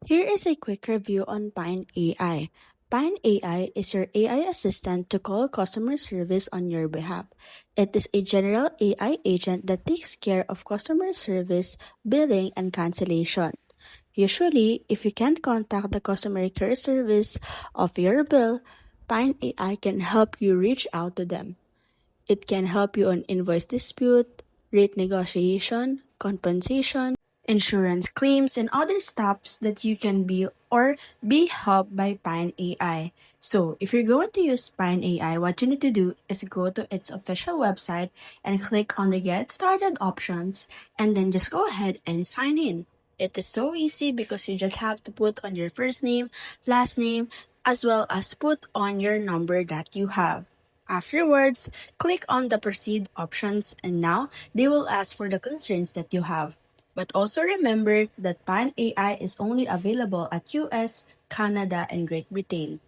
Here is a quick review on Pine AI. Pine AI is your AI assistant to call customer service on your behalf. It is a general AI agent that takes care of customer service, billing, and cancellation. Usually, if you can't contact the customer care service of your bill, Pine AI can help you reach out to them. It can help you on invoice dispute, rate negotiation, compensation, insurance claims, and other stuffs that you can be helped by Pine AI. So, if you're going to use Pine AI, what you need to do is go to its official website and click on the Get Started options, and then just go ahead and sign in. It is so easy because you just have to put on your first name, last name, as well as put on your number that you have. Afterwards, click on the Proceed options, and now they will ask for the concerns that you have. But also remember that Pan AI is only available at US, Canada, and Great Britain.